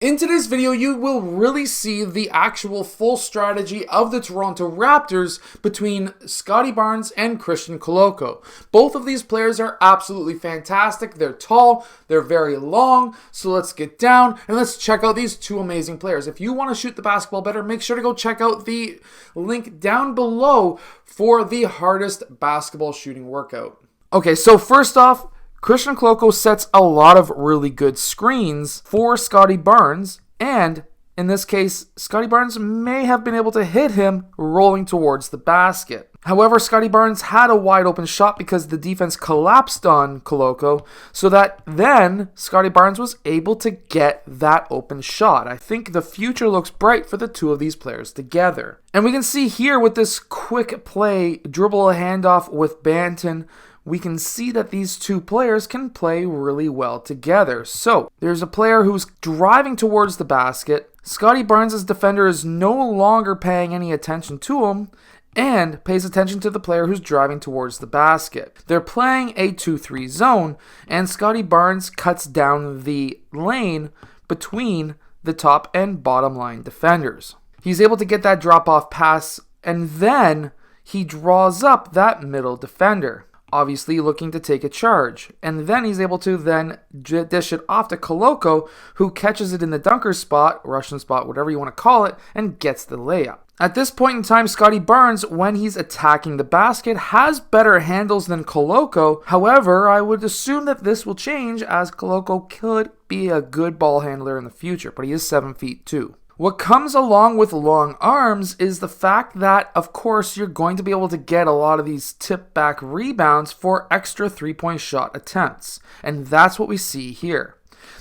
In today's video, you will really see the actual full strategy of the Toronto Raptors between Scottie Barnes and Christian Koloko. Both of these players are absolutely fantastic. They're tall, they're very long, so let's get down and let's check out these two amazing players. If you want to shoot the basketball better, make sure to go check out the link down below for the hardest basketball shooting workout. Okay, so first off, Christian Koloko sets a lot of really good screens for Scottie Barnes, and in this case, Scottie Barnes may have been able to hit him rolling towards the basket. However, Scottie Barnes had a wide open shot because the defense collapsed on Koloko, so that then Scottie Barnes was able to get that open shot. I think the future looks bright for the two of these players together. And we can see here with this quick play, dribble handoff with Banton, we can see that these two players can play really well together. So, there's a player who's driving towards the basket. Scottie Barnes' defender is no longer paying any attention to him and pays attention to the player who's driving towards the basket. They're playing a 2-3 zone, and Scottie Barnes cuts down the lane between the top and bottom line defenders. He's able to get that drop-off pass, and then he draws up that middle defender, obviously looking to take a charge. And then he's able to then dish it off to Koloko, who catches it in the dunker spot, Russian spot, whatever you want to call it, and gets the layup. At this point in time, Scottie Barnes, when he's attacking the basket, has better handles than Koloko. However, I would assume that this will change as Koloko could be a good ball handler in the future, but he is 7'2". What comes along with long arms is the fact that, of course, you're going to be able to get a lot of these tip-back rebounds for extra three-point shot attempts. And that's what we see here.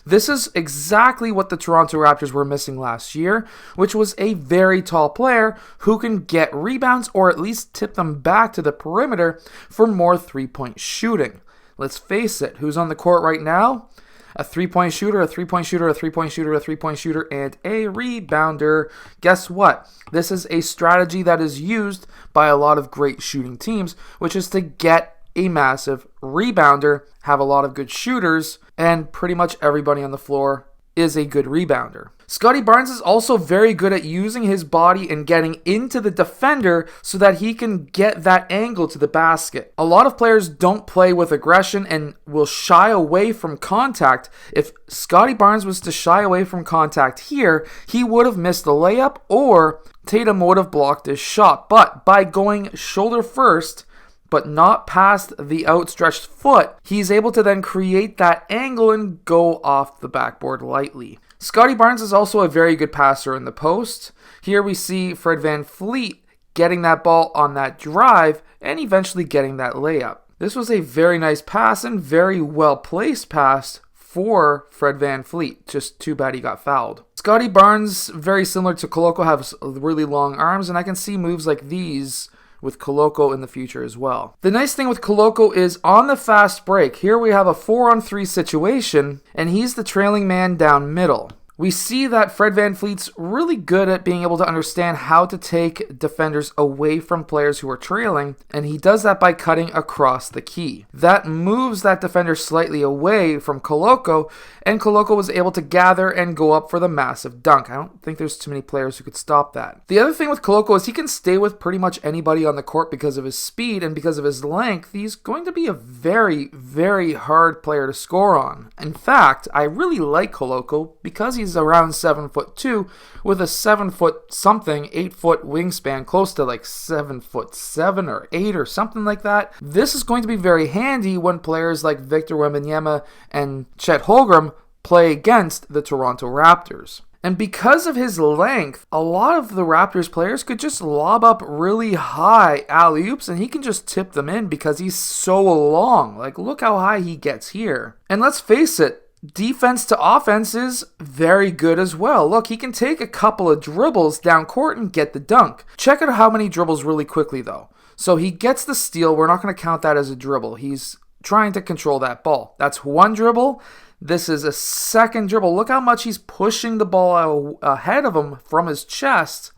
This is exactly what the Toronto Raptors were missing last year, which was a very tall player who can get rebounds or at least tip them back to the perimeter for more three-point shooting. Let's face it, who's on the court right now? A three-point shooter, a three-point shooter, a three-point shooter, a three-point shooter, and a rebounder. Guess what? This is a strategy that is used by a lot of great shooting teams, which is to get a massive rebounder, have a lot of good shooters, and pretty much everybody on the floor is a good rebounder. Scottie Barnes is also very good at using his body and getting into the defender so that he can get that angle to the basket. A lot of players don't play with aggression and will shy away from contact. If Scottie Barnes was to shy away from contact here, he would have missed the layup or Tatum would have blocked his shot. But by going shoulder first, but not past the outstretched foot, he's able to then create that angle and go off the backboard lightly. Scottie Barnes is also a very good passer in the post. Here we see Fred VanVleet getting that ball on that drive and eventually getting that layup. This was a very nice pass and very well placed pass for Fred VanVleet. Just too bad he got fouled. Scottie Barnes, very similar to Koloko, has really long arms, and I can see moves like these with Koloko in the future as well. The nice thing with Koloko is on the fast break, here we have a 4-on-3 situation, and he's the trailing man down middle. We see that Fred VanVleet's really good at being able to understand how to take defenders away from players who are trailing, and he does that by cutting across the key. That moves that defender slightly away from Koloko, and Koloko was able to gather and go up for the massive dunk. I don't think there's too many players who could stop that. The other thing with Koloko is he can stay with pretty much anybody on the court because of his speed and because of hhis length. He's going to be a very, very hard player to score on. In fact, I really like Koloko because he's around 7'2" with a 7-foot something, 8-foot wingspan, close to like 7'7" or 8 or something like that. This is going to be very handy when players like Victor Wembanyama and Chet Holmgren play against the Toronto Raptors. And because of his length, a lot of the Raptors players could just lob up really high alley-oops and he can just tip them in because he's so long. Like, look how high he gets here. And let's face it, defense to offense is very good as well. Look, he can take a couple of dribbles down court and get the dunk. Check out how many dribbles really quickly though. So he gets the steal. We're not going to count that as a dribble. He's trying to control that ball. That's one dribble. This is a second dribble. Look how much he's pushing the ball ahead of him from his chest.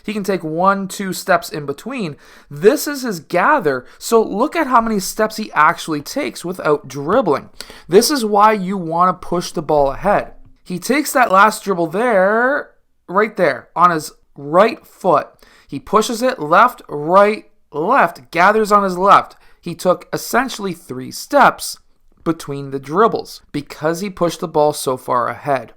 He can take 1-2 steps in between. This is his gather. So look at how many steps he actually takes without dribbling. This is why you want to push the ball ahead. He takes that last dribble there, right there, on his right foot. He pushes it left, right, left, gathers on his left. He took essentially 3 steps between the dribbles because he pushed the ball so far ahead.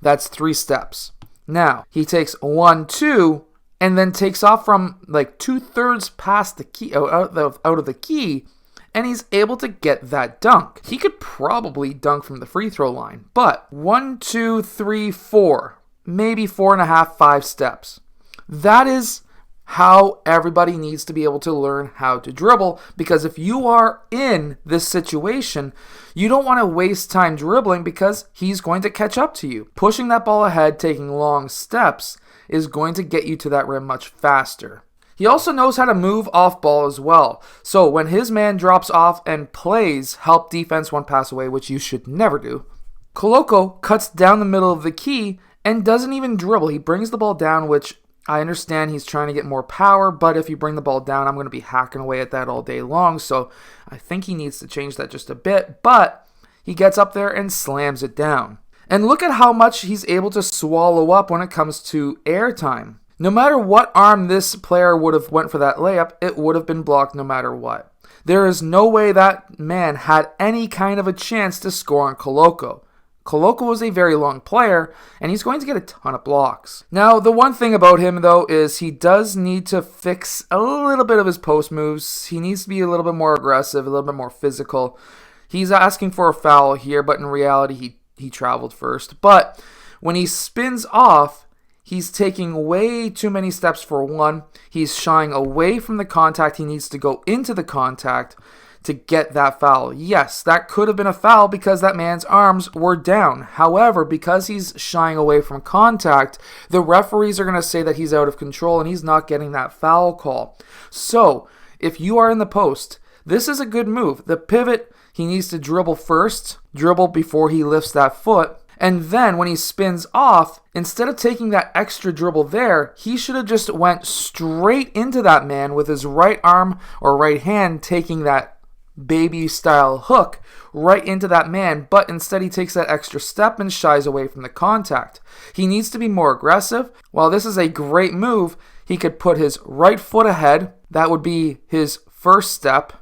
That's 3 steps. Now, he takes 1, 2, and then takes off from like 2/3 past the key, out of the key, and he's able to get that dunk. He could probably dunk from the free throw line, but 1, 2, 3, 4, maybe 4.5, 5 steps. That is how everybody needs to be able to learn how to dribble, because if you are in this situation, you don't want to waste time dribbling because he's going to catch up to you. Pushing that ball ahead, taking long steps, is going to get you to that rim much faster. He also knows how to move off ball as well. So when his man drops off and plays help defense one pass away, which you should never do, Koloko cuts down the middle of the key and doesn't even dribble. He brings the ball down, which I understand he's trying to get more power, but if you bring the ball down, I'm going to be hacking away at that all day long. So I think he needs to change that just a bit, but he gets up there and slams it down. And look at how much he's able to swallow up when it comes to airtime. No matter what arm this player would have went for that layup, it would have been blocked no matter what. There is no way that man had any kind of a chance to score on Koloko. Koloko is a very long player, and he's going to get a ton of blocks. Now, the one thing about him, though, is he does need to fix a little bit of his post moves. He needs to be a little bit more aggressive, a little bit more physical. He's asking for a foul here, but in reality, he traveled first. But when he spins off, he's taking way too many steps for one. He's shying away from the contact. He needs to go into the contact to get that foul. Yes, that could have been a foul because that man's arms were down. However, because he's shying away from contact, the referees are going to say that he's out of control and he's not getting that foul call. So, if you are in the post, this is a good move. The pivot, he needs to dribble first, dribble before he lifts that foot. And then when he spins off, instead of taking that extra dribble there, he should have just went straight into that man with his right arm or right hand taking that baby style hook right into that man, but instead he takes that extra step and shies away from the contact. He needs to be more aggressive. While this is a great move, he could put his right foot ahead. That would be his first step,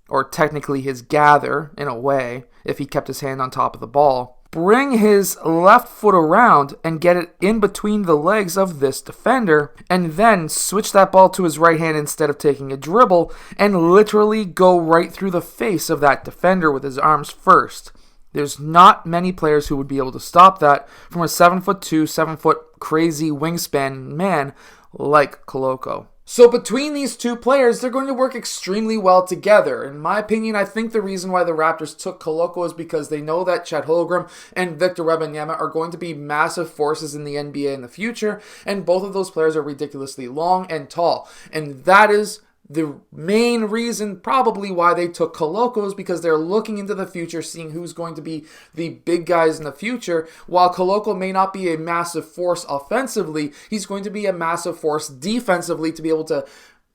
or technically his gather in a way, if he kept his hand on top of the ball. Bring his left foot around and get it in between the legs of this defender, and then switch that ball to his right hand instead of taking a dribble, and literally go right through the face of that defender with his arms first. There's not many players who would be able to stop that from a 7'2", 7-foot crazy wingspan man like Koloko. So between these two players, they're going to work extremely well together. In my opinion, I think the reason why the Raptors took Koloko is because they know that Chet Holmgren and Victor Wembanyama are going to be massive forces in the NBA in the future, and both of those players are ridiculously long and tall. And that is the main reason probably why they took Koloko, is because they're looking into the future, seeing who's going to be the big guys in the future. While Koloko may not be a massive force offensively, he's going to be a massive force defensively to be able to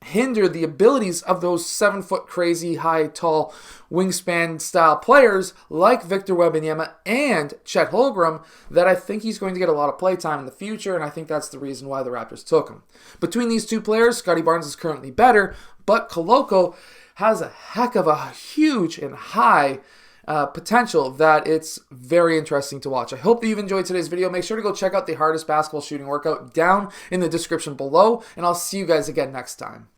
hinder the abilities of those 7-foot crazy, high, tall, wingspan style players like Victor Wembanyama and Chet Holmgren, that I think he's going to get a lot of play time in the future, and I think that's the reason why the Raptors took him. Between these two players, Scottie Barnes is currently better, but Koloko has a heck of a huge and high potential that it's very interesting to watch. I hope that you've enjoyed today's video. Make sure to go check out the hardest basketball shooting workout down in the description below, and I'll see you guys again next time.